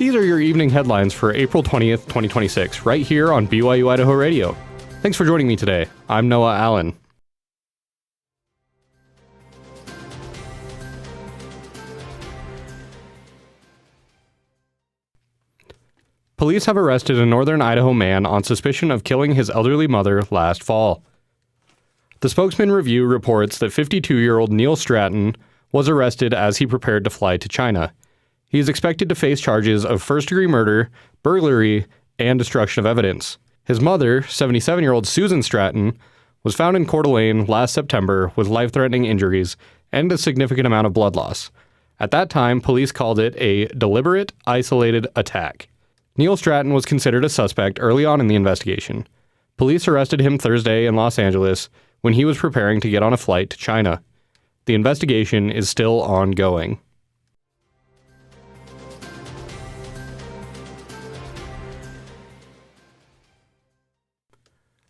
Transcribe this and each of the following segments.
These are your evening headlines for April 20th, 2026, right here on BYU-Idaho Radio. Thanks for joining me today. I'm Noah Allen. Police have arrested a northern Idaho man on suspicion of killing his elderly mother last fall. The Spokesman Review reports that 52-year-old Neil Stratton was arrested as he prepared to fly to China. He is expected to face charges of first-degree murder, burglary, and destruction of evidence. His mother, 77-year-old Susan Stratton, was found in Coeur d'Alene last September with life-threatening injuries and a significant amount of blood loss. At that time, police called it a deliberate, isolated attack. Neil Stratton was considered a suspect early on in the investigation. Police arrested him Thursday in Los Angeles when he was preparing to get on a flight to China. The investigation is still ongoing.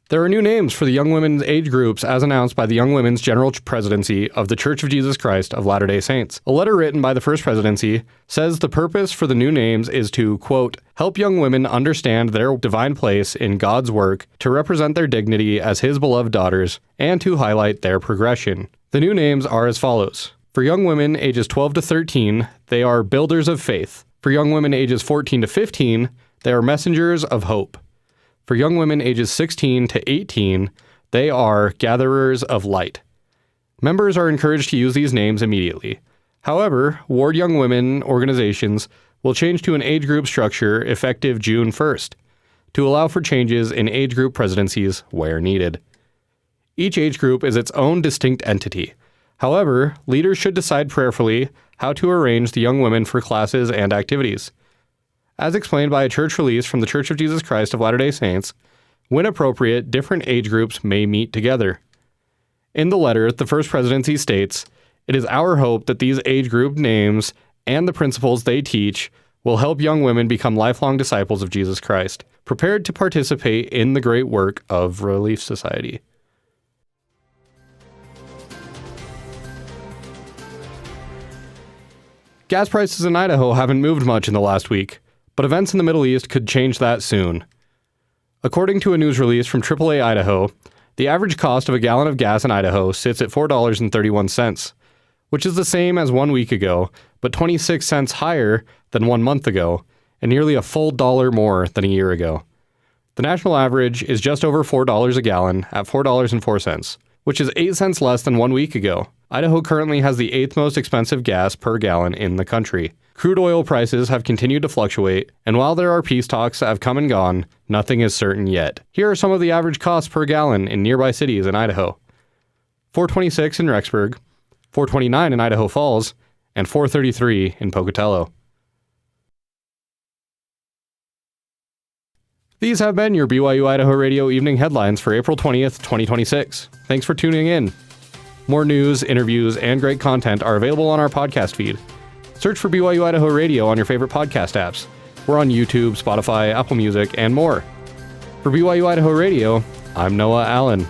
There are new names for the young women's age groups as announced by the Young Women's General Presidency of the Church of Jesus Christ of Latter-day Saints. A letter written by the First Presidency says the purpose for the new names is to, quote, help young women understand their divine place in God's work, to represent their dignity as His beloved daughters, and to highlight their progression. The new names are as follows. For young women ages 12 to 13, they are Builders of Faith. For young women ages 14 to 15, they are Messengers of Hope. For young women ages 16 to 18, they are Gatherers of Light. Members are encouraged to use these names immediately. However, Ward Young Women organizations will change to an age group structure effective June 1st to allow for changes in age group presidencies where needed. Each age group is its own distinct entity. However, leaders should decide prayerfully how to arrange the young women for classes and activities. As explained by a church release from the Church of Jesus Christ of Latter-day Saints, when appropriate, different age groups may meet together. In the letter, the First Presidency states, it is our hope that these age group names and the principles they teach will help young women become lifelong disciples of Jesus Christ, prepared to participate in the great work of Relief Society. Gas prices in Idaho haven't moved much in the last week, but events in the Middle East could change that soon. According to a news release from AAA Idaho, the average cost of a gallon of gas in Idaho sits at $4.31, which is the same as 1 week ago, but 26 cents higher than 1 month ago, and nearly a full dollar more than a year ago. The national average is just over $4 a gallon at $4.04, which is 8 cents less than 1 week ago. Idaho currently has the 8th most expensive gas per gallon in the country. Crude oil prices have continued to fluctuate, and while there are peace talks that have come and gone, nothing is certain yet. Here are some of the average costs per gallon in nearby cities in Idaho. $4.26 in Rexburg, $4.29 in Idaho Falls, and $4.33 in Pocatello. These have been your BYU-Idaho Radio evening headlines for April 20th, 2026. Thanks for tuning in. More news, interviews, and great content are available on our podcast feed. Search for BYU-Idaho Radio on your favorite podcast apps. We're on YouTube, Spotify, Apple Music, and more. For BYU-Idaho Radio, I'm Noah Allen.